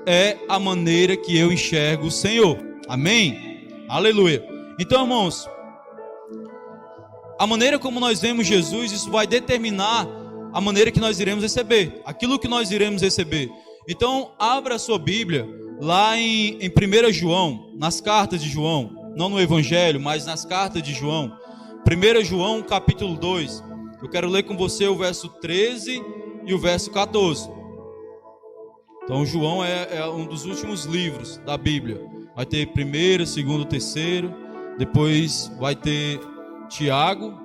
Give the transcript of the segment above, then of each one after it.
é a maneira que eu enxergo o Senhor. Amém? Aleluia. Então, irmãos, a maneira como nós vemos Jesus, isso vai determinar a maneira que nós iremos receber, aquilo que nós iremos receber. Então, abra a sua Bíblia lá em 1 João, nas cartas de João, não no Evangelho, mas nas cartas de João. 1 João, capítulo 2. Eu quero ler com você o verso 13 e o verso 14. Então, João é um dos últimos livros da Bíblia. Vai ter 1º, 2º, 3º, depois vai ter Tiago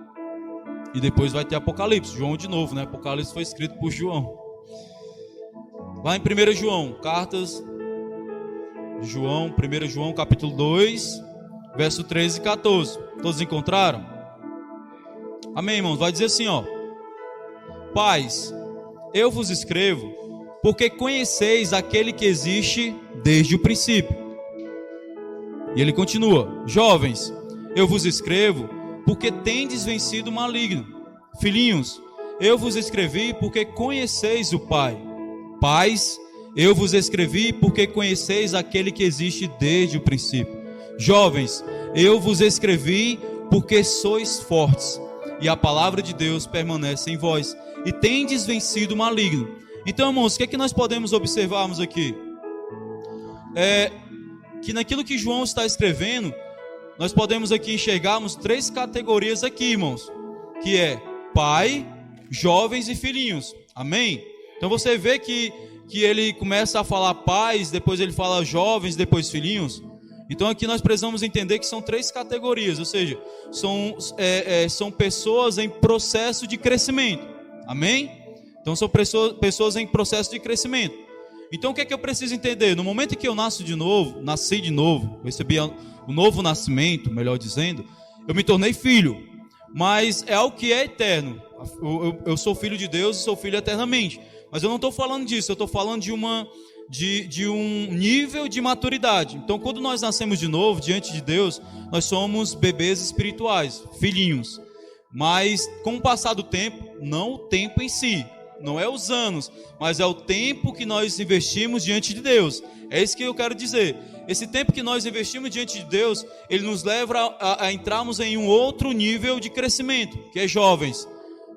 e depois vai ter Apocalipse. João de novo, né? Apocalipse foi escrito por João. Lá em 1 João, cartas de João, 1 João capítulo 2, verso 13 e 14. Todos encontraram? Amém, irmãos? Vai dizer assim, ó: Pais, eu vos escrevo porque conheceis aquele que existe desde o princípio. E ele continua: Jovens, eu vos escrevo porque tendes vencido o maligno. Filhinhos, eu vos escrevi porque conheceis o Pai. Pais, eu vos escrevi porque conheceis aquele que existe desde o princípio. Jovens, eu vos escrevi porque sois fortes, e a palavra de Deus permanece em vós, e tendes vencido o maligno. Então, irmãos, o que é que nós podemos observarmos aqui? Que naquilo que João está escrevendo, nós podemos aqui enxergarmos 3 categorias aqui, irmãos, que é pai, jovens e filhinhos. Amém? Então você vê que ele começa a falar pais, depois ele fala jovens, depois filhinhos. Então aqui nós precisamos entender que são 3 categorias, ou seja, são pessoas em processo de crescimento. Amém? Então são pessoas em processo de crescimento. Então o que é que eu preciso entender? No momento em que eu nasci de novo, recebi o novo nascimento, melhor dizendo, eu me tornei filho. Mas é algo que é eterno. Eu sou filho de Deus e sou filho eternamente. Mas eu não estou falando disso, eu estou falando de um nível de maturidade. Então, quando nós nascemos de novo, diante de Deus, nós somos bebês espirituais, filhinhos. Mas, com o passar do tempo, não o tempo em si, não é os anos, mas é o tempo que nós investimos diante de Deus. É isso que eu quero dizer. Esse tempo que nós investimos diante de Deus, ele nos leva a entrarmos em um outro nível de crescimento, que é jovens.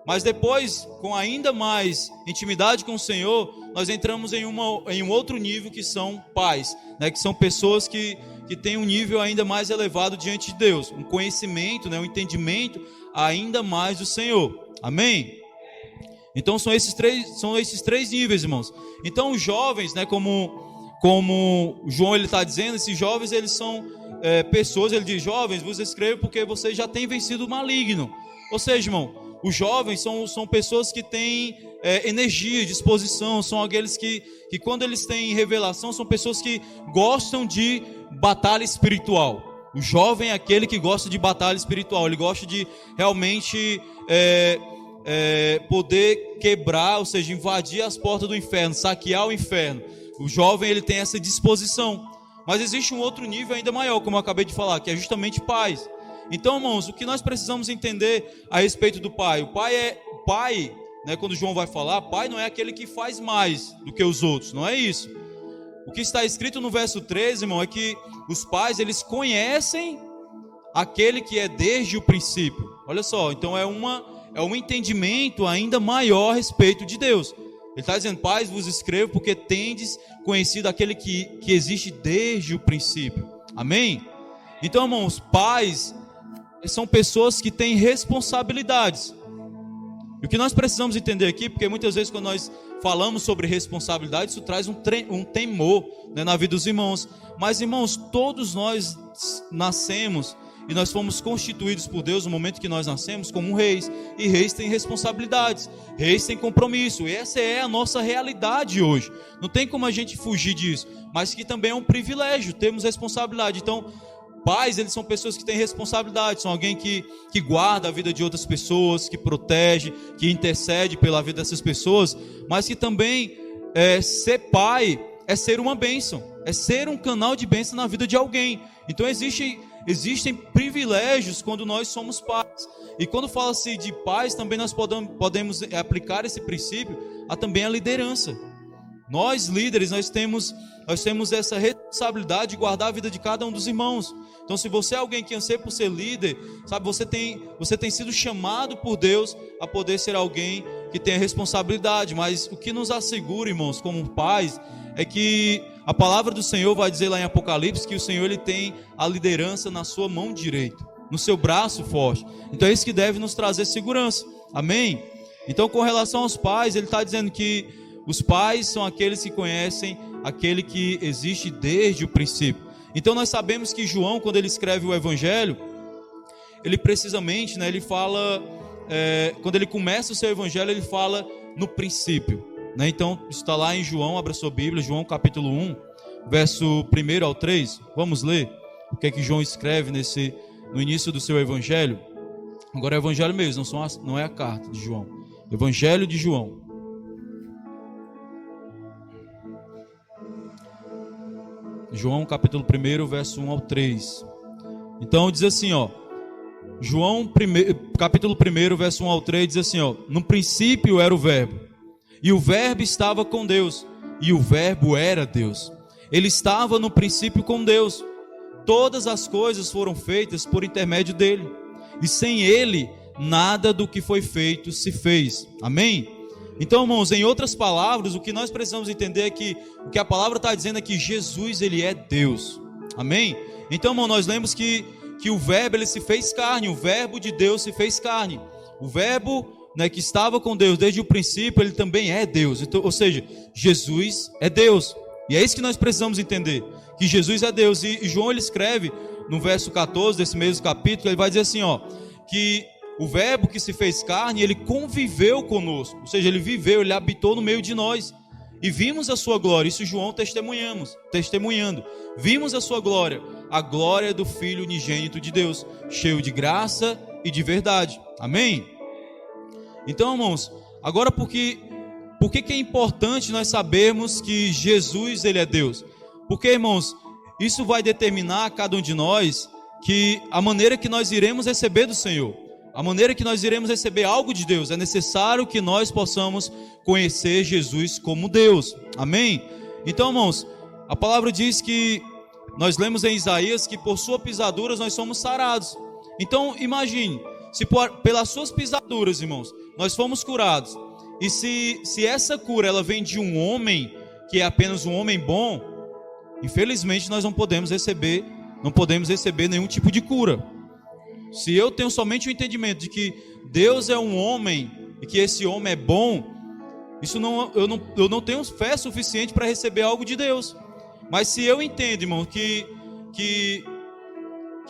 Mas depois, com ainda mais intimidade com o Senhor, nós entramos em um outro nível, que são pais, né? Que são pessoas que têm um nível ainda mais elevado diante de Deus, um conhecimento, né? Um entendimento ainda mais do Senhor. Amém? Então são esses três níveis, irmãos. Então os jovens, né? Como João ele está dizendo, esses jovens eles são pessoas, ele diz: jovens, vos escrevo porque vocês já têm vencido o maligno. Ou seja, irmão, os jovens são pessoas que têm energia, disposição, são aqueles que quando eles têm revelação, são pessoas que gostam de batalha espiritual. O jovem é aquele que gosta de batalha espiritual, ele gosta de realmente poder quebrar, ou seja, invadir as portas do inferno, saquear o inferno. O jovem ele tem essa disposição. Mas existe um outro nível ainda maior, como eu acabei de falar, que é justamente pais. Então, irmãos, o que nós precisamos entender a respeito do pai? O pai, né, quando João vai falar, pai não é aquele que faz mais do que os outros, não é isso. O que está escrito no verso 13, irmão, é que os pais, eles conhecem aquele que é desde o princípio. Olha só, então é um entendimento ainda maior a respeito de Deus. Ele está dizendo: pais, vos escrevo porque tendes conhecido aquele que existe desde o princípio. Amém? Então, irmãos, pais são pessoas que têm responsabilidades. E o que nós precisamos entender aqui, porque muitas vezes quando nós falamos sobre responsabilidade, isso traz um temor, né, na vida dos irmãos. Mas, irmãos, todos nós nascemos e nós fomos constituídos por Deus no momento que nós nascemos como reis. E reis têm responsabilidades, reis têm compromisso. E essa é a nossa realidade hoje. Não tem como a gente fugir disso. Mas que também é um privilégio, temos responsabilidade. Então, pais, eles são pessoas que têm responsabilidade, são alguém que guarda a vida de outras pessoas, que protege, que intercede pela vida dessas pessoas, mas que também ser pai é ser uma bênção, é ser um canal de bênção na vida de alguém. Então existem privilégios quando nós somos pais. E quando fala-se de pais, também nós podemos aplicar esse princípio também à liderança. Nós líderes, nós temos essa responsabilidade de guardar a vida de cada um dos irmãos. Então, se você é alguém que anseia por ser líder, sabe, você tem sido chamado por Deus a poder ser alguém que tem a responsabilidade. Mas o que nos assegura, irmãos, como pais, é que a palavra do Senhor vai dizer lá em Apocalipse que o Senhor, ele tem a liderança na sua mão direita, no seu braço forte. Então é isso que deve nos trazer segurança. Amém? Então, com relação aos pais, ele está dizendo que os pais são aqueles que conhecem aquele que existe desde o princípio. Então nós sabemos que João, quando ele escreve o Evangelho, ele precisamente, ele fala, quando ele começa o seu Evangelho, ele fala no princípio. Então isso está lá em João, abra sua Bíblia, João capítulo 1, verso 1 ao 3. Vamos ler o que é que João escreve no início do seu Evangelho. Agora é o Evangelho mesmo, não é a carta de João. Evangelho de João. João capítulo 1, verso 1 ao 3. Então diz assim, João capítulo 1, verso 1 ao 3 diz assim, no princípio era o verbo, e o verbo estava com Deus, e o verbo era Deus. Ele estava no princípio com Deus. Todas as coisas foram feitas por intermédio dele, e sem ele nada do que foi feito se fez. Amém? Então, irmãos, em outras palavras, o que nós precisamos entender é que o que a palavra está dizendo é que Jesus, ele é Deus. Amém? Então, irmão, nós lemos que o verbo, ele se fez carne, o verbo de Deus se fez carne. O verbo, que estava com Deus desde o princípio, ele também é Deus. Então, ou seja, Jesus é Deus. E é isso que nós precisamos entender, que Jesus é Deus. E João, ele escreve no verso 14 desse mesmo capítulo, ele vai dizer assim, que o verbo que se fez carne, ele conviveu conosco, ou seja, ele viveu, ele habitou no meio de nós, e vimos a sua glória. Isso João testemunhando, vimos a sua glória, a glória do Filho unigênito de Deus, cheio de graça e de verdade. Amém? Então, irmãos, agora por que é importante nós sabermos que Jesus, ele é Deus? Porque, irmãos, isso vai determinar a cada um de nós que a maneira que nós iremos receber do Senhor, a maneira que nós iremos receber algo de Deus. É necessário que nós possamos conhecer Jesus como Deus. Amém? Então, irmãos, a palavra diz que, nós lemos em Isaías, que por suas pisaduras nós somos sarados. Então, imagine, se pelas suas pisaduras, irmãos, nós fomos curados, e se essa cura ela vem de um homem, que é apenas um homem bom, infelizmente nós não podemos receber nenhum tipo de cura. Se eu tenho somente o entendimento de que Deus é um homem e que esse homem é bom, eu não tenho fé suficiente para receber algo de Deus. Mas se eu entendo, irmão, que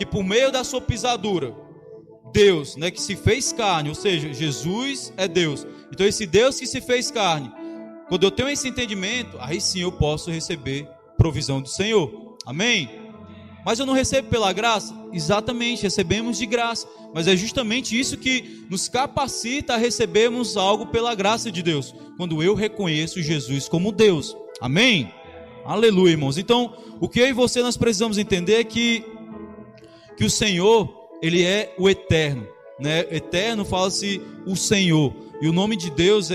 por meio da sua pisadura, Deus, que se fez carne, ou seja, Jesus é Deus. Então esse Deus que se fez carne, quando eu tenho esse entendimento, aí sim eu posso receber provisão do Senhor. Amém? Mas eu não recebo pela graça? Exatamente, recebemos de graça. Mas é justamente isso que nos capacita a recebermos algo pela graça de Deus, quando eu reconheço Jesus como Deus. Amém? Aleluia, irmãos. Então, o que eu e você nós precisamos entender é que o Senhor, ele é o eterno, Eterno fala-se o Senhor. E o nome de Deus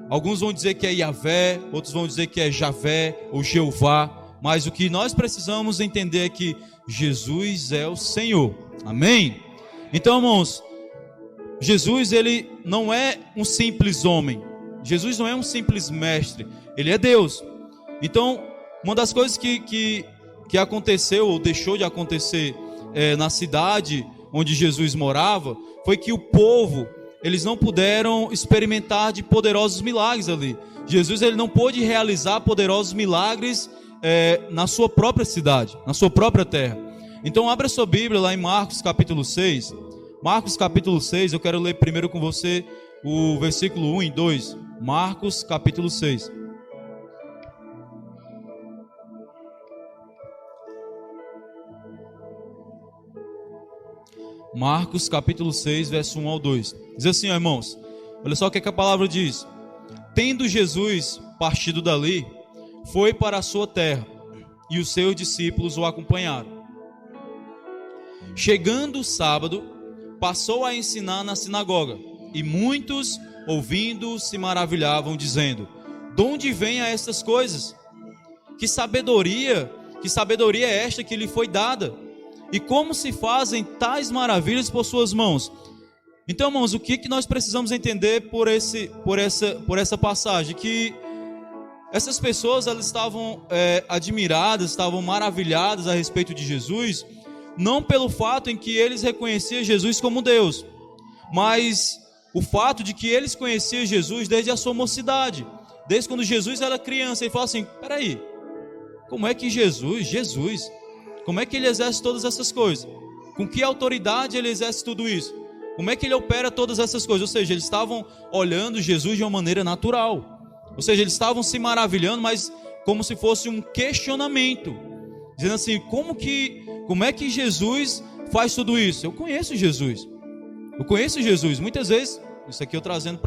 alguns vão dizer que é Yahvé, outros vão dizer que é Javé ou Jeová. Mas o que nós precisamos entender é que Jesus é o Senhor. Amém? Então, irmãos, Jesus, ele não é um simples homem. Jesus não é um simples mestre. Ele é Deus. Então, uma das coisas que aconteceu ou deixou de acontecer na cidade onde Jesus morava, foi que o povo, eles não puderam experimentar de poderosos milagres ali. Jesus, ele não pôde realizar poderosos milagres na sua própria cidade, na sua própria terra. Então abra sua Bíblia lá em Marcos capítulo 6. Marcos capítulo 6, eu quero ler primeiro com você o versículo 1 e 2. Marcos capítulo 6. Marcos capítulo 6, verso 1 ao 2. Diz assim, irmãos, olha só o que a palavra diz. Tendo Jesus partido dali, foi para a sua terra, e os seus discípulos o acompanharam. Chegando o sábado, passou a ensinar na sinagoga, e muitos, ouvindo, se maravilhavam, dizendo: de onde vêm essas coisas? Que sabedoria é esta que lhe foi dada? E como se fazem tais maravilhas por suas mãos? Então, irmãos, o que nós precisamos entender por essa passagem? Que essas pessoas, elas estavam admiradas, estavam maravilhadas a respeito de Jesus, não pelo fato em que eles reconheciam Jesus como Deus, mas o fato de que eles conheciam Jesus desde a sua mocidade, desde quando Jesus era criança. Ele fala assim: peraí, como é que Jesus, como é que ele exerce todas essas coisas? Com que autoridade ele exerce tudo isso? Como é que ele opera todas essas coisas? Ou seja, eles estavam olhando Jesus de uma maneira natural. Ou seja, eles estavam se maravilhando, mas como se fosse um questionamento, dizendo assim: como é que Jesus faz tudo isso? Eu conheço Jesus. Muitas vezes, isso aqui eu trazendo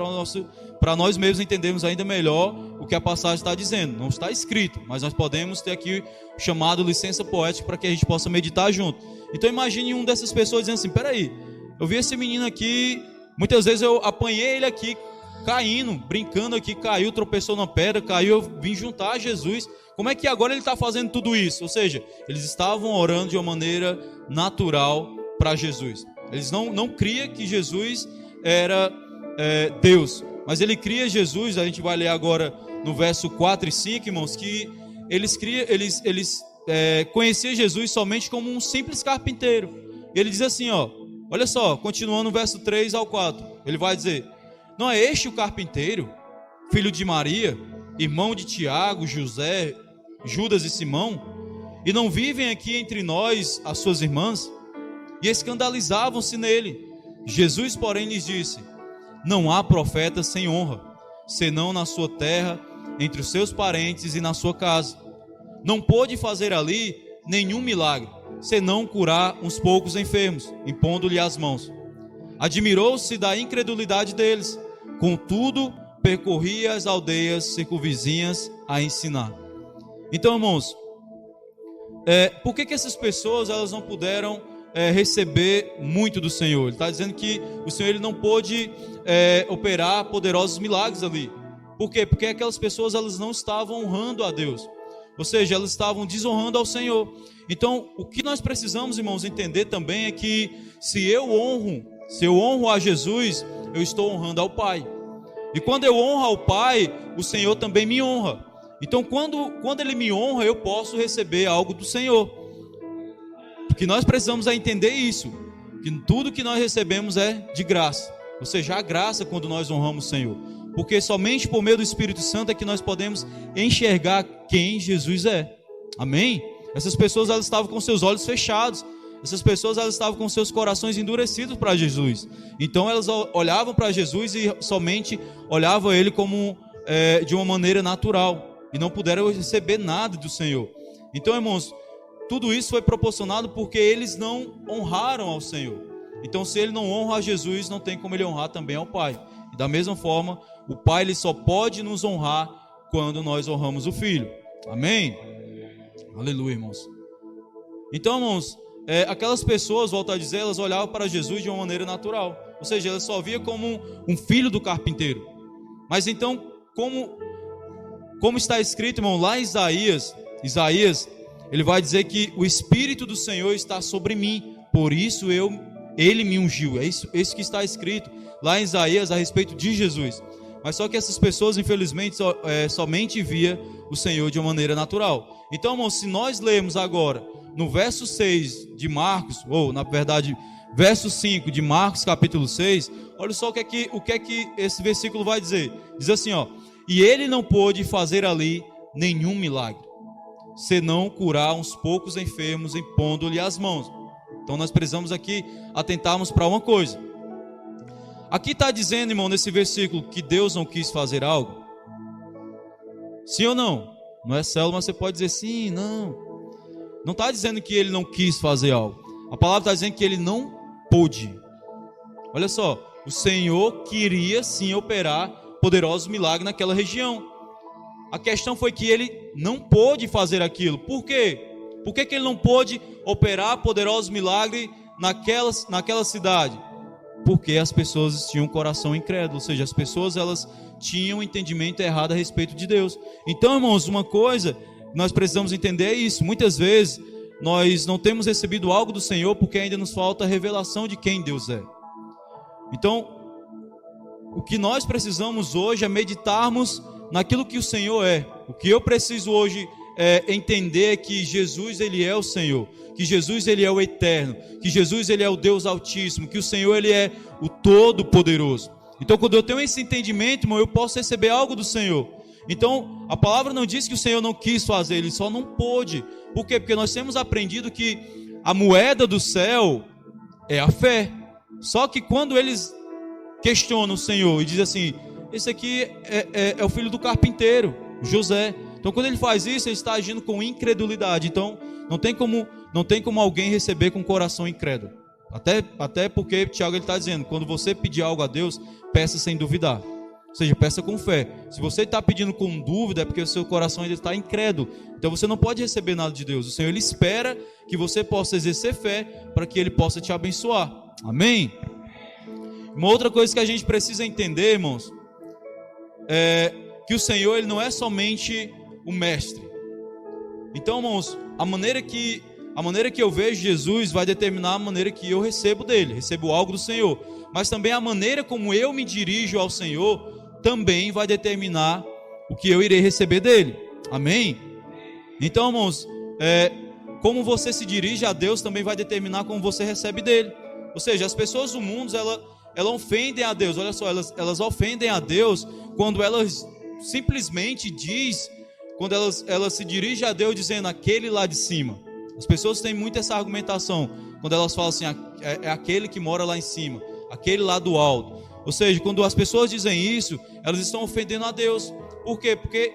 para nós mesmos entendermos ainda melhor o que a passagem está dizendo. Não está escrito, mas nós podemos ter aqui o chamado licença poética para que a gente possa meditar junto. Então imagine uma dessas pessoas dizendo assim: peraí, eu vi esse menino aqui, muitas vezes eu apanhei ele aqui caindo, brincando aqui, caiu, tropeçou na pedra, caiu, eu vim juntar a Jesus. Como é que agora ele está fazendo tudo isso? Ou seja, eles estavam orando de uma maneira natural para Jesus. Eles não criam que Jesus era Deus, mas ele cria Jesus. A gente vai ler agora no verso 4 e 5, irmãos, que eles conheciam Jesus somente como um simples carpinteiro. Ele diz assim, olha só, continuando no verso 3 ao 4, ele vai dizer: não é este o carpinteiro, filho de Maria, irmão de Tiago, José, Judas e Simão? E não vivem aqui entre nós as suas irmãs? E escandalizavam-se nele. Jesus, porém, lhes disse: não há profeta sem honra, senão na sua terra, entre os seus parentes e na sua casa. Não pôde fazer ali nenhum milagre, senão curar uns poucos enfermos, impondo-lhe as mãos. Admirou-se da incredulidade deles, contudo percorria as aldeias circunvizinhas a ensinar. Então, irmãos, por que essas pessoas elas não puderam receber muito do Senhor? Ele está dizendo que o Senhor ele não pôde operar poderosos milagres ali. Por quê? Porque aquelas pessoas elas não estavam honrando a Deus, ou seja, elas estavam desonrando ao Senhor. Então, o que nós precisamos, irmãos, entender também é que se eu honro a Jesus, eu estou honrando ao Pai. E quando eu honro ao Pai, o Senhor também me honra. Então, quando Ele me honra, eu posso receber algo do Senhor. O que nós precisamos é entender isso, que tudo que nós recebemos é de graça. Ou seja, a graça quando nós honramos o Senhor. Porque somente por meio do Espírito Santo é que nós podemos enxergar quem Jesus é. Amém? Essas pessoas elas estavam com seus olhos fechados. Essas pessoas elas estavam com seus corações endurecidos para Jesus. Então elas olhavam para Jesus e somente olhavam Ele como de uma maneira natural. E não puderam receber nada do Senhor. Então, irmãos, tudo isso foi proporcionado porque eles não honraram ao Senhor. Então, se ele não honra a Jesus, não tem como ele honrar também ao Pai. E da mesma forma, o Pai ele só pode nos honrar quando nós honramos o Filho. Amém? Aleluia, irmãos. Então, irmãos, aquelas pessoas, volto a dizer, elas olhavam para Jesus de uma maneira natural. Ou seja, elas só via como um filho do carpinteiro. Mas então, como está escrito, irmão, lá em Isaías, ele vai dizer que o Espírito do Senhor está sobre mim, por isso ele me ungiu. É isso que está escrito lá em Isaías a respeito de Jesus. Mas só que essas pessoas, infelizmente, somente via o Senhor de uma maneira natural. Então, irmão, se nós lermos agora no verso 6 de Marcos, ou na verdade, verso 5 de Marcos capítulo 6, olha só o que é que esse versículo vai dizer. Diz assim, e ele não pôde fazer ali nenhum milagre, senão curar uns poucos enfermos, impondo-lhe as mãos. Então nós precisamos aqui atentarmos para uma coisa. Aqui está dizendo, irmão, nesse versículo, que Deus não quis fazer algo? Sim ou não? Não é célula, mas você pode dizer sim, não. Não está dizendo que ele não quis fazer algo. A palavra está dizendo que ele não pôde. Olha só, o Senhor queria sim operar poderosos milagres naquela região. A questão foi que ele não pôde fazer aquilo. Por quê? Por que ele não pôde operar poderosos milagres naquela cidade? porque as pessoas tinham um coração incrédulo, ou seja, as pessoas elas tinham um entendimento errado a respeito de Deus. Então, irmãos, uma coisa nós precisamos entender é isso. Muitas vezes nós não temos recebido algo do Senhor porque ainda nos falta a revelação de quem Deus é. Então, o que nós precisamos hoje é meditarmos naquilo que o Senhor é. O que eu preciso hoje é entender que Jesus ele é o Senhor, que Jesus ele é o eterno, que Jesus ele é o Deus altíssimo, que o Senhor ele é o todo-poderoso. Então, quando eu tenho esse entendimento, irmão, eu posso receber algo do Senhor. Então, a palavra não diz que o Senhor não quis fazer, Ele só não pôde. Por quê? Porque nós temos aprendido que a moeda do céu é a fé. Só que quando eles questionam o Senhor e dizem assim, esse aqui é o filho do carpinteiro, José. Então, quando ele faz isso, ele está agindo com incredulidade. Então, não tem como alguém receber com o coração incrédulo. Até porque Tiago está dizendo, quando você pedir algo a Deus, peça sem duvidar. Ou seja, peça com fé. Se você está pedindo com dúvida, é porque o seu coração ainda está incrédulo. Então você não pode receber nada de Deus. O Senhor ele espera que você possa exercer fé para que Ele possa te abençoar. Amém? Uma outra coisa que a gente precisa entender, irmãos, é que o Senhor ele não é somente o mestre. Então, irmãos, a maneira que eu vejo Jesus vai determinar a maneira que eu recebo dele, recebo algo do Senhor. Mas também a maneira como eu me dirijo ao Senhor também vai determinar o que eu irei receber dele. Amém? Então, irmãos, como você se dirige a Deus também vai determinar como você recebe dele. Ou seja, as pessoas do mundo, elas ofendem a Deus. Olha só, elas ofendem a Deus quando elas simplesmente quando elas se dirigem a Deus dizendo aquele lá de cima. As pessoas têm muito essa argumentação, quando elas falam assim, é aquele que mora lá em cima, aquele lá do alto. Ou seja, quando as pessoas dizem isso, elas estão ofendendo a Deus. Por quê? Porque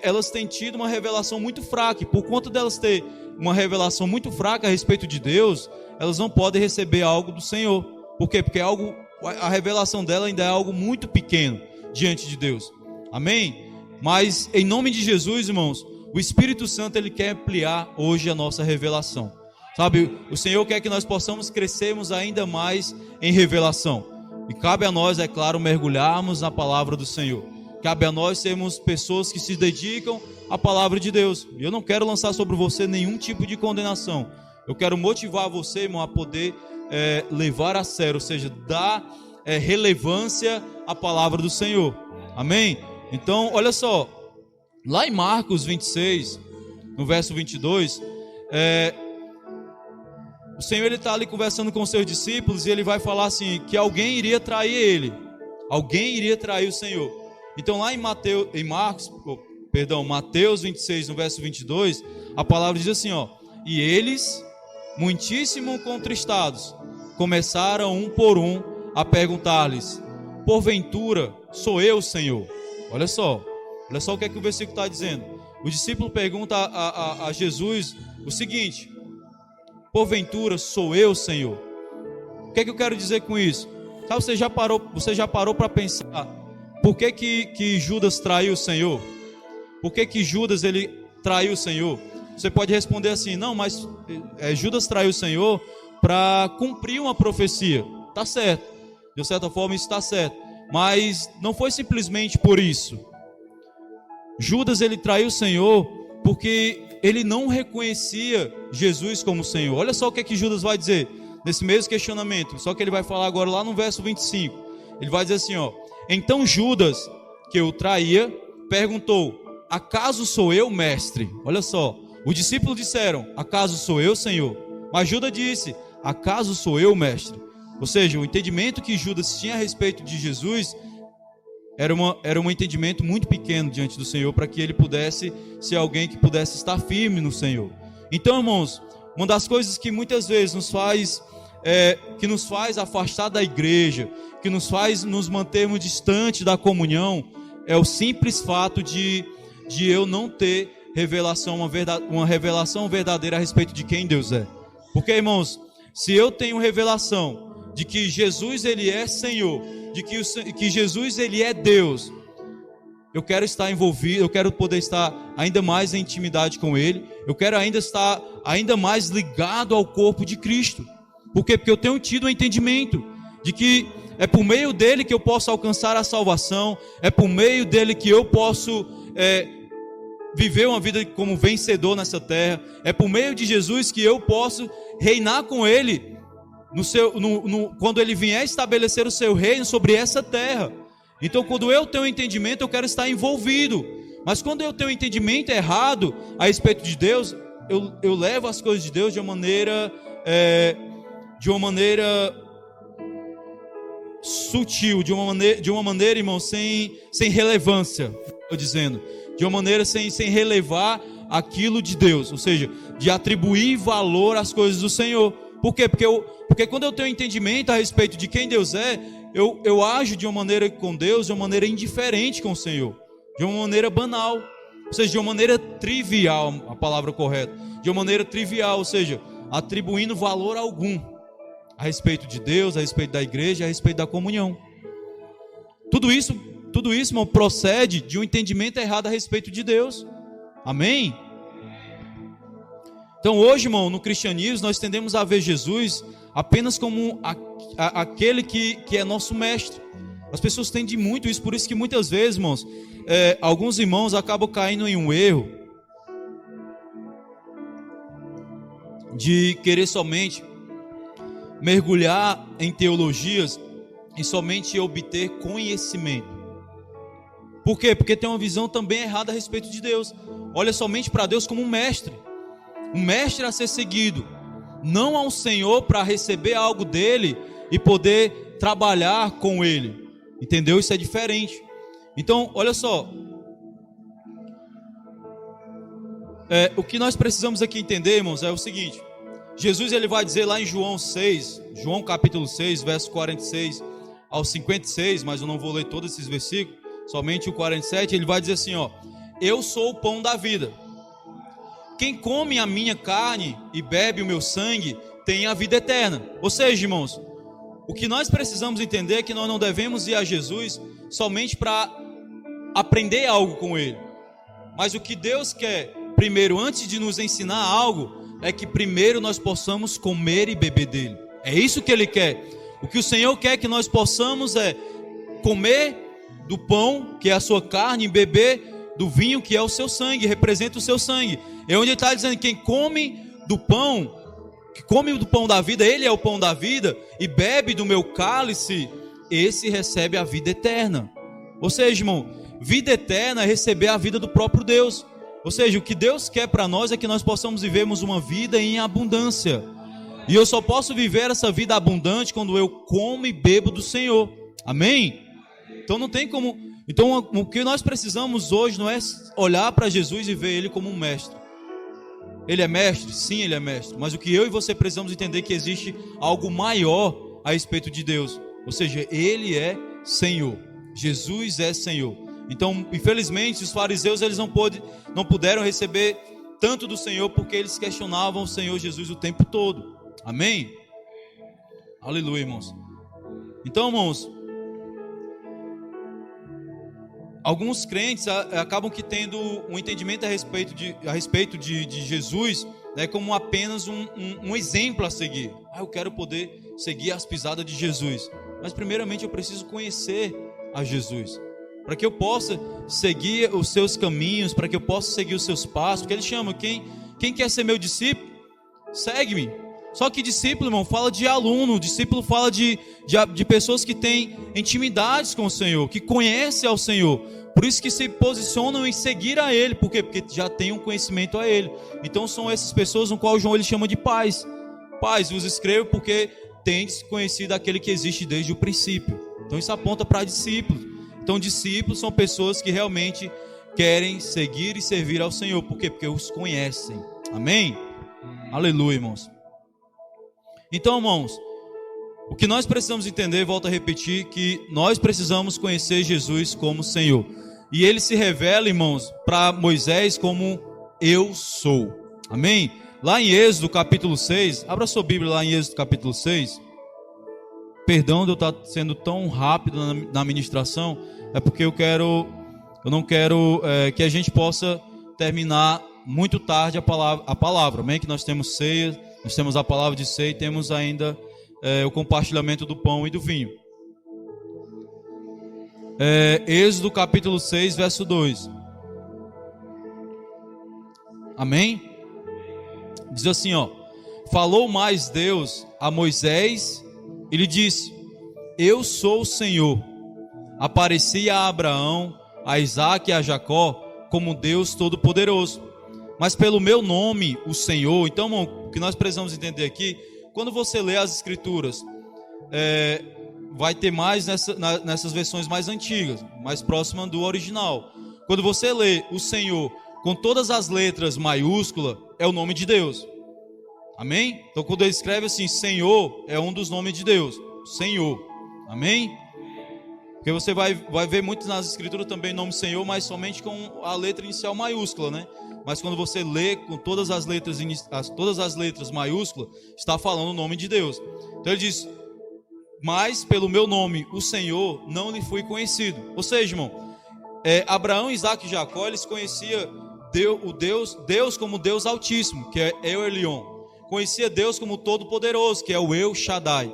elas têm tido uma revelação muito fraca, e por conta delas ter uma revelação muito fraca a respeito de Deus, elas não podem receber algo do Senhor. Por quê? Porque a revelação dela ainda é algo muito pequeno diante de Deus. Amém? Mas em nome de Jesus, irmãos, o Espírito Santo ele quer ampliar hoje a nossa revelação. Sabe, o Senhor quer que nós possamos crescermos ainda mais em revelação. E cabe a nós, é claro, mergulharmos na palavra do Senhor. Cabe a nós sermos pessoas que se dedicam à palavra de Deus. E eu não quero lançar sobre você nenhum tipo de condenação. Eu quero motivar você, irmão, a poder levar a sério, ou seja, dar relevância à palavra do Senhor. Amém? Então, olha só, lá em Marcos 26, no verso 22, o Senhor ele está ali conversando com os seus discípulos e ele vai falar assim, que alguém iria trair ele. Alguém iria trair o Senhor. Então lá em Mateus 26, no verso 22, a palavra diz assim, ó, e eles, muitíssimo contristados, começaram um por um a perguntar-lhes, porventura sou eu, Senhor? Olha só o que é que o versículo está dizendo. O discípulo pergunta a Jesus o seguinte, porventura sou eu, Senhor? O que é que eu quero dizer com isso? Sabe, você já parou para pensar por que Judas traiu o Senhor? Por que Judas ele traiu o Senhor? Você pode responder assim, não, mas Judas traiu o Senhor para cumprir uma profecia. Está certo, de certa forma isso está certo, mas não foi simplesmente por isso. Judas ele traiu o Senhor porque ele não reconhecia Jesus como Senhor. Olha só o que é que Judas vai dizer nesse mesmo questionamento, só que ele vai falar agora lá no verso 25. Ele vai dizer assim, ó, então Judas, que o traía, perguntou, acaso sou eu, mestre? Olha só, os discípulos disseram, acaso sou eu, Senhor? Mas Judas disse, acaso sou eu, mestre? Ou seja, o entendimento que Judas tinha a respeito de Jesus era um entendimento muito pequeno diante do Senhor, para que ele pudesse ser alguém que pudesse estar firme no Senhor. Então, irmãos, uma das coisas que muitas vezes nos faz afastar da igreja, que nos faz nos mantermos distante da comunhão, é o simples fato de eu não ter uma revelação verdadeira a respeito de quem Deus é. Porque, irmãos, se eu tenho revelação de que Jesus ele é Senhor, de que Jesus ele é Deus, eu quero estar envolvido, eu quero poder estar ainda mais em intimidade com Ele, eu quero ainda estar ainda mais ligado ao corpo de Cristo. Por quê? Porque eu tenho tido um entendimento. de que é por meio dele que eu posso alcançar a salvação, é por meio dele que eu posso viver uma vida como vencedor nessa terra, é por meio de Jesus que eu posso reinar com ele, quando ele vier estabelecer o seu reino sobre essa terra. Então, quando eu tenho entendimento, eu quero estar envolvido. Mas quando eu tenho um entendimento errado a respeito de Deus, eu levo as coisas de Deus de uma maneira sutil, de uma maneira, irmão, sem relevância, estou dizendo, de uma maneira sem relevar aquilo de Deus, ou seja, de atribuir valor às coisas do Senhor. Por quê? Porque quando eu tenho entendimento a respeito de quem Deus é, eu ajo de uma maneira com Deus, de uma maneira indiferente com o Senhor, de uma maneira banal, ou seja, de uma maneira trivial, a palavra correta, de uma maneira trivial, ou seja, atribuindo valor algum a respeito de Deus, a respeito da igreja, a respeito da comunhão. Tudo isso, irmão, procede de um entendimento errado a respeito de Deus. Amém? Então hoje, irmão, no cristianismo nós tendemos a ver Jesus apenas como aquele que é nosso mestre. As pessoas tendem muito isso, por isso que muitas vezes, irmãos, alguns irmãos acabam caindo em um erro de querer somente mergulhar em teologias e somente obter conhecimento. Por quê? Porque tem uma visão também errada a respeito de Deus. Olha somente para Deus como um mestre a ser seguido, não a um Senhor para receber algo dele e poder trabalhar com ele. Entendeu? Isso é diferente. Então, olha só, o que nós precisamos aqui entender, irmãos, é o seguinte: Jesus, ele vai dizer lá em João capítulo 6, verso 46 ao 56, mas eu não vou ler todos esses versículos, somente o 47, ele vai dizer assim, ó: eu sou o pão da vida. Quem come a minha carne e bebe o meu sangue tem a vida eterna. Ou seja, irmãos, o que nós precisamos entender é que nós não devemos ir a Jesus somente para aprender algo com ele. Mas o que Deus quer, primeiro, antes de nos ensinar algo, é que primeiro nós possamos comer e beber dele. É isso que ele quer. O que o Senhor quer que nós possamos é comer do pão, que é a sua carne, e beber do vinho, que é o seu sangue, representa o seu sangue. É onde ele está dizendo: quem come do pão, que come do pão da vida, ele é o pão da vida, e bebe do meu cálice, esse recebe a vida eterna. Ou seja, irmão, vida eterna é receber a vida do próprio Deus. Ou seja, o que Deus quer para nós é que nós possamos vivermos uma vida em abundância. E eu só posso viver essa vida abundante quando eu como e bebo do Senhor. Amém? Então não tem como. Então o que nós precisamos hoje não é olhar para Jesus e ver ele como um mestre. Ele é mestre? Sim, ele é mestre. Mas o que eu e você precisamos entender é que existe algo maior a respeito de Deus. Ou seja, ele é Senhor. Jesus é Senhor. Então, infelizmente, os fariseus eles não puderam receber tanto do Senhor porque eles questionavam o Senhor Jesus o tempo todo. Amém? Aleluia, irmãos. Então, irmãos, alguns crentes acabam que tendo um entendimento a respeito de Jesus, né, como apenas um exemplo a seguir. Eu quero poder seguir as pisadas de Jesus. Mas primeiramente eu preciso conhecer a Jesus, para que eu possa seguir os seus caminhos, para que eu possa seguir os seus passos. Porque ele chama, quem quer ser meu discípulo, segue-me. Só que discípulo, irmão, fala de aluno. Discípulo fala de pessoas que têm intimidades com o Senhor, que conhecem ao Senhor. Por isso que se posicionam em seguir a Ele. Por quê? Porque já têm um conhecimento a Ele. Então são essas pessoas no qual João ele chama de pais. Pais, vos escrevo porque tendes conhecido aquele que existe desde o princípio. Então isso aponta para discípulos. Então discípulos são pessoas que realmente querem seguir e servir ao Senhor. Por quê? Porque os conhecem. Amém? Aleluia, irmãos. Então, irmãos, o que nós precisamos entender, volto a repetir, que nós precisamos conhecer Jesus como Senhor. E ele se revela, irmãos, para Moisés como eu sou. Amém? Lá em Êxodo capítulo 6, abra sua Bíblia lá em Êxodo capítulo 6. Perdão de eu estar sendo tão rápido na ministração, é porque eu não quero que a gente possa terminar muito tarde a palavra, amém? Que nós temos ceia, nós temos a palavra de ceia e temos ainda o compartilhamento do pão e do vinho. Êxodo capítulo 6, verso 2. Amém? Diz assim, ó: falou mais Deus a Moisés e lhe disse: eu sou o Senhor. Apareci a Abraão, a Isaque e a Jacó como Deus Todo-Poderoso, mas pelo meu nome, o Senhor. Então, irmão, o que nós precisamos entender aqui, quando você lê as Escrituras, vai ter mais nessas versões mais antigas, mais próximas do original. Quando você lê o Senhor com todas as letras maiúsculas, é o nome de Deus. Amém? Então, quando ele escreve assim, Senhor, é um dos nomes de Deus. Senhor. Amém? Porque você vai ver muito nas Escrituras também o nome Senhor, mas somente com a letra inicial maiúscula, né? Mas quando você lê com todas as letras maiúsculas, está falando o nome de Deus. Então ele diz: mas pelo meu nome, o Senhor, não lhe fui conhecido. Ou seja, irmão, Abraão, Isaque e Jacó, eles conheciam Deus como Deus Altíssimo, que é El Elyon. Conhecia Deus como Todo-Poderoso, que é o El Shaddai.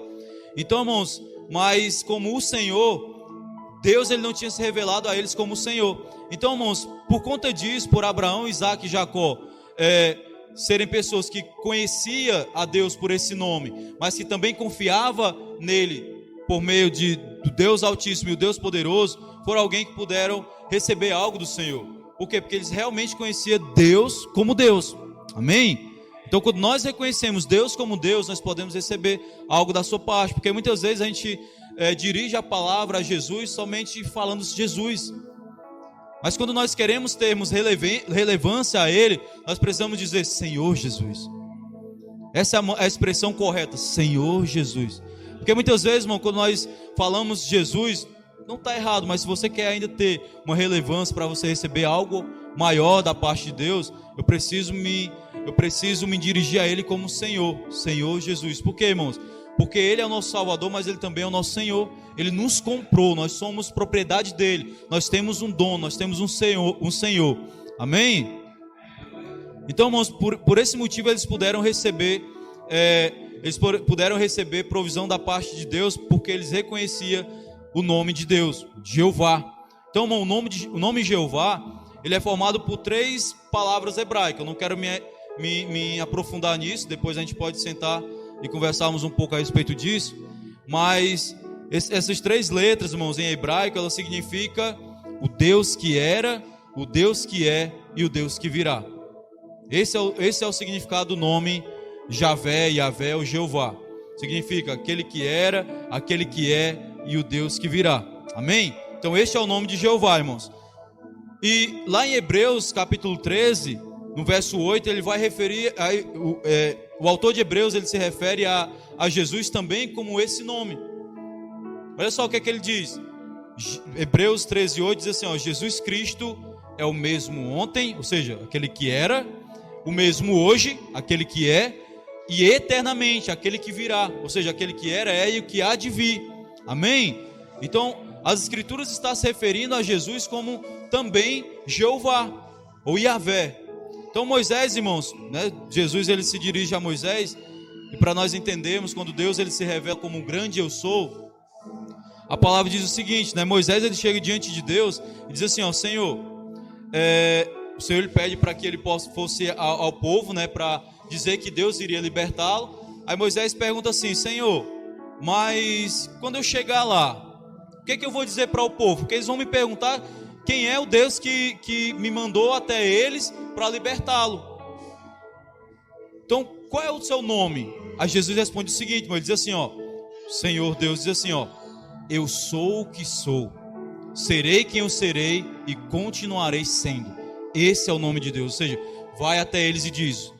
Então, irmãos, mas como o Senhor, Deus ele não tinha se revelado a eles como o Senhor. Então, irmãos, por conta disso, por Abraão, Isaque e Jacó serem pessoas que conheciam a Deus por esse nome, mas que também confiava nele por meio do Deus Altíssimo e o Deus Poderoso, foram alguém que puderam receber algo do Senhor. Por quê? Porque eles realmente conheciam Deus como Deus. Amém? Então, quando nós reconhecemos Deus como Deus, nós podemos receber algo da sua parte. Porque muitas vezes a gente dirige a palavra a Jesus somente falando de Jesus. Mas quando nós queremos termos relevância a Ele, nós precisamos dizer Senhor Jesus. Essa é a expressão correta, Senhor Jesus. Porque muitas vezes, irmão, quando nós falamos de Jesus, não está errado, mas se você quer ainda ter uma relevância para você receber algo maior da parte de Deus, eu preciso me dirigir a Ele como Senhor, Senhor Jesus. Por quê, irmãos? Porque Ele é o nosso Salvador, mas Ele também é o nosso Senhor. Ele nos comprou, nós somos propriedade dEle. Nós temos um dono, nós temos um Senhor. Amém? Então, irmãos, por esse motivo eles puderam receber provisão da parte de Deus, porque eles reconheciam o nome de Deus, Jeová. Então, irmão, o nome Jeová, ele é formado por 3 palavras hebraicas. Eu não quero me aprofundar nisso, depois a gente pode sentar e conversarmos um pouco a respeito disso, mas essas 3 letras, irmãos, em hebraico, elas significam o Deus que era, o Deus que é e o Deus que virá. Esse é o significado do nome Javé, Yavé ou Jeová. Significa aquele que era, aquele que é e o Deus que virá. Amém? Então este é o nome de Jeová, irmãos. E lá em Hebreus capítulo 13, no verso 8, ele vai referir o autor de Hebreus, ele se refere a Jesus também como esse nome. Olha só o que é que ele diz. Hebreus 13, 8 diz assim, ó: Jesus Cristo é o mesmo ontem, ou seja, aquele que era, o mesmo hoje, aquele que é, e eternamente, aquele que virá, ou seja, aquele que era, é e o que há de vir. Amém? Então, as Escrituras estão se referindo a Jesus como também Jeová, ou Yavé. Então Moisés, irmãos, né, Jesus ele se dirige a Moisés, e para nós entendermos, quando Deus ele se revela como um grande eu sou, a palavra diz o seguinte, né, Moisés ele chega diante de Deus e diz assim, ó, Senhor, o Senhor ele pede para que ele fosse ao povo, né, para dizer que Deus iria libertá-lo. Aí Moisés pergunta assim, Senhor, mas quando eu chegar lá, o que eu vou dizer para o povo? Porque eles vão me perguntar quem é o Deus que me mandou até eles para libertá-lo. Então, qual é o seu nome? Aí Jesus responde o seguinte, ele diz assim, ó, Senhor Deus diz assim, ó, eu sou o que sou, serei quem eu serei e continuarei sendo. Esse é o nome de Deus, ou seja, vai até eles e diz,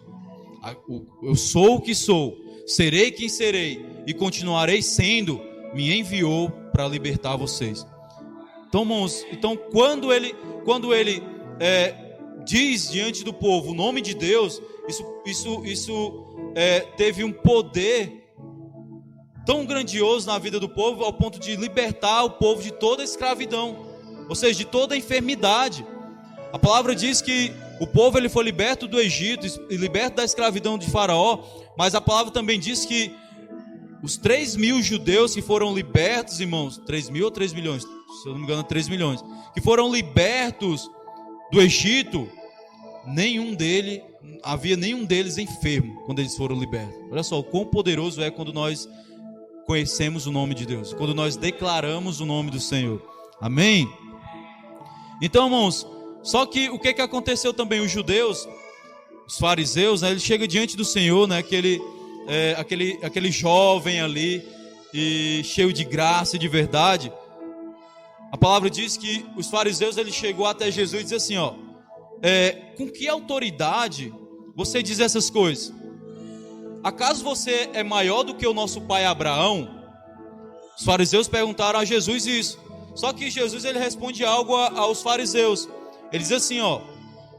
eu sou o que sou, serei quem serei e continuarei sendo, me enviou para libertar vocês. Então, irmãos, quando ele diz diante do povo o nome de Deus, isso teve um poder tão grandioso na vida do povo, ao ponto de libertar o povo de toda a escravidão, ou seja, de toda a enfermidade. A palavra diz que o povo ele foi liberto do Egito e liberto da escravidão de Faraó, mas a palavra também diz que os 3.000 judeus que foram libertos, irmãos, 3.000 ou 3 milhões? Se eu não me engano, 3 milhões. Que foram libertos do Egito, havia nenhum deles enfermo quando eles foram libertos. Olha só, o quão poderoso é quando nós conhecemos o nome de Deus, quando nós declaramos o nome do Senhor. Amém? Então, irmãos, só que o que aconteceu também? Os judeus, os fariseus, né, eles chegam diante do Senhor, né, aquele jovem ali, e cheio de graça e de verdade. A palavra diz que os fariseus, ele chegou até Jesus e disse assim, ó, com que autoridade você diz essas coisas? Acaso você é maior do que o nosso pai Abraão? Os fariseus perguntaram a Jesus isso. Só que Jesus, ele responde algo aos fariseus. Ele diz assim, ó,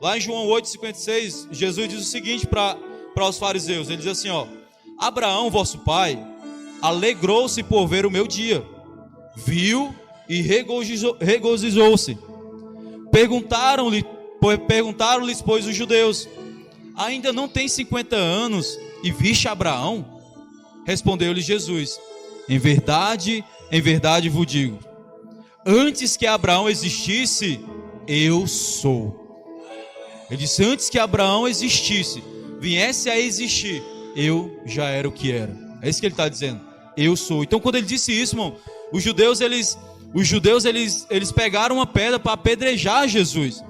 lá em João 8,56, Jesus diz o seguinte para os fariseus. Ele diz assim, ó, Abraão, vosso pai, alegrou-se por ver o meu dia, viu e regozijou-se. Perguntaram-lhes, pois, os judeus, ainda não tem 50 anos e viste Abraão? Respondeu-lhe Jesus, em verdade vos digo, antes que Abraão existisse, eu sou. Ele disse, antes que Abraão existisse, viesse a existir, eu já era o que era. É isso que ele está dizendo, eu sou. Então, quando ele disse isso, irmão, os judeus eles pegaram uma pedra para apedrejar Jesus.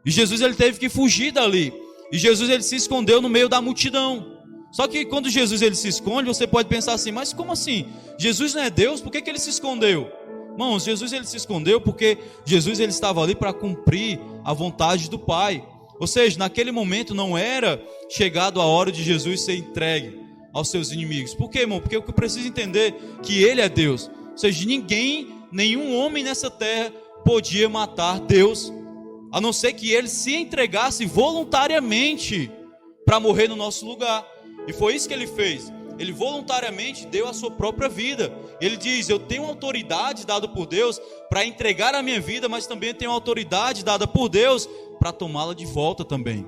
E Jesus, ele teve que fugir dali. E Jesus, ele se escondeu no meio da multidão. Só que quando Jesus, ele se esconde, você pode pensar assim, mas como assim? Jesus não é Deus? Por que ele se escondeu? Irmãos, Jesus, ele se escondeu porque Jesus, ele estava ali para cumprir a vontade do Pai. Ou seja, naquele momento não era chegado a hora de Jesus ser entregue aos seus inimigos. Por quê, irmão? Porque eu preciso entender que ele é Deus. Ou seja, nenhum homem nessa terra podia matar Deus, a não ser que ele se entregasse voluntariamente para morrer no nosso lugar. E foi isso que ele fez. Ele voluntariamente deu a sua própria vida. Ele diz, eu tenho autoridade dada por Deus para entregar a minha vida, mas também tenho autoridade dada por Deus para tomá-la de volta também.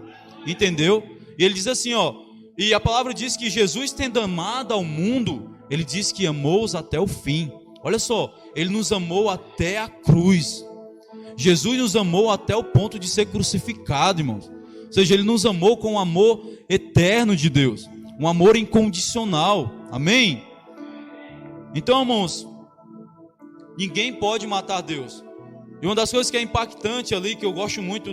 Entendeu? E ele diz assim, ó, e a palavra diz que Jesus, tendo amado ao mundo, ele diz que amou-os até o fim. Olha só, ele nos amou até a cruz. Jesus nos amou até o ponto de ser crucificado, irmãos. Ou seja, ele nos amou com o amor eterno de Deus, um amor incondicional. Amém? Então, irmãos, ninguém pode matar Deus. E uma das coisas que é impactante ali, que eu gosto muito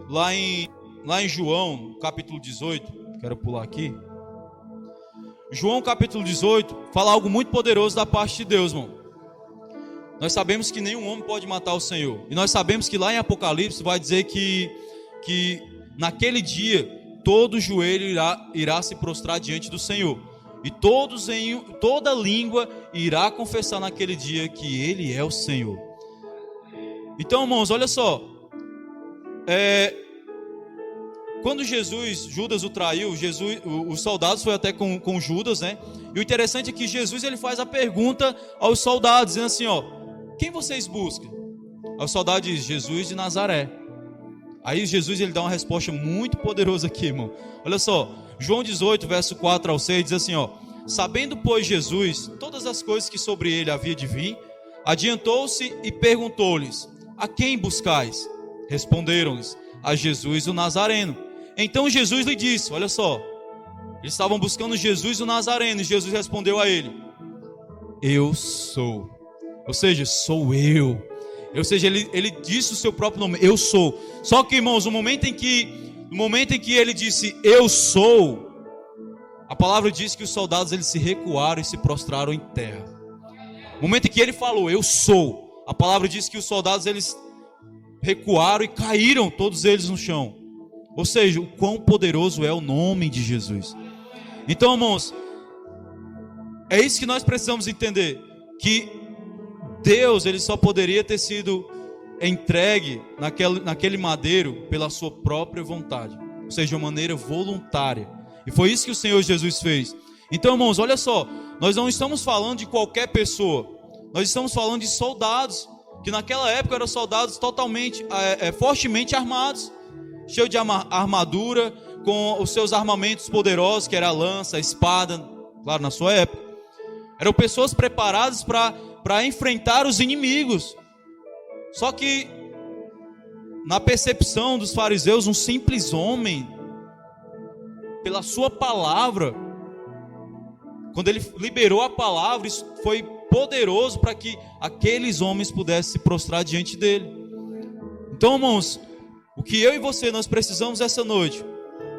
lá em João, capítulo 18, quero pular aqui. João capítulo 18 fala algo muito poderoso da parte de Deus, irmão. Nós sabemos que nenhum homem pode matar o Senhor. E nós sabemos que lá em Apocalipse vai dizer que naquele dia todo joelho irá se prostrar diante do Senhor. E toda língua irá confessar naquele dia que Ele é o Senhor. Então, irmãos, olha só. Quando Judas o traiu, os soldados foram até com Judas, né? E o interessante é que Jesus, ele faz a pergunta aos soldados, dizendo assim, ó, quem vocês buscam? Aí o soldado diz, Jesus de Nazaré. Aí Jesus, ele dá uma resposta muito poderosa aqui, irmão. Olha só, João 18, verso 4 ao 6, diz assim, ó, sabendo, pois, Jesus todas as coisas que sobre ele havia de vir, adiantou-se e perguntou-lhes, a quem buscais? Responderam-lhes, a Jesus o Nazareno. Então Jesus lhe disse, olha só, eles estavam buscando Jesus o Nazareno, e Jesus respondeu a ele, eu sou. Ou seja, sou eu. Ou seja, ele disse o seu próprio nome, eu sou. Só que, irmãos, no momento em que ele disse, eu sou, a palavra diz que os soldados, eles se recuaram e se prostraram em terra. No momento em que ele falou, eu sou, a palavra diz que os soldados, eles recuaram e caíram, todos eles no chão. Ou seja, o quão poderoso é o nome de Jesus. Então, irmãos, é isso que nós precisamos entender, que Deus, ele só poderia ter sido entregue naquele madeiro pela sua própria vontade, ou seja, de uma maneira voluntária. E foi isso que o Senhor Jesus fez. Então, irmãos, olha só, nós não estamos falando de qualquer pessoa, nós estamos falando de soldados, que naquela época eram soldados totalmente, fortemente armados, cheios de armadura, com os seus armamentos poderosos, que era a lança, a espada, claro, na sua época. Eram pessoas preparadas para enfrentar os inimigos. Só que, na percepção dos fariseus, um simples homem, pela sua palavra, quando ele liberou a palavra, isso foi poderoso para que aqueles homens pudessem se prostrar diante dele. Então, irmãos, o que eu e você nós precisamos essa noite,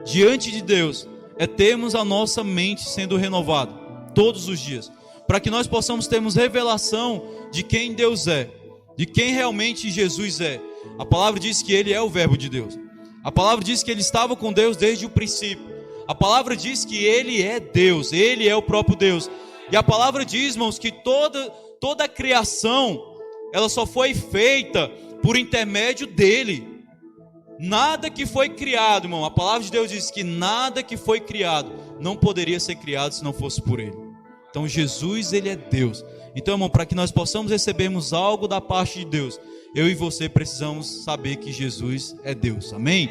diante de Deus, é termos a nossa mente sendo renovada todos os dias, para que nós possamos termos revelação de quem Deus é, de quem realmente Jesus é. A palavra diz que Ele é o Verbo de Deus. A palavra diz que Ele estava com Deus desde o princípio. A palavra diz que Ele é Deus, Ele é o próprio Deus. E a palavra diz, irmãos, que toda a criação, ela só foi feita por intermédio dEle. Nada que foi criado, irmão, a palavra de Deus diz que nada que foi criado não poderia ser criado se não fosse por Ele. Então Jesus, Ele é Deus. Então, irmão, para que nós possamos recebermos algo da parte de Deus, eu e você precisamos saber que Jesus é Deus. Amém?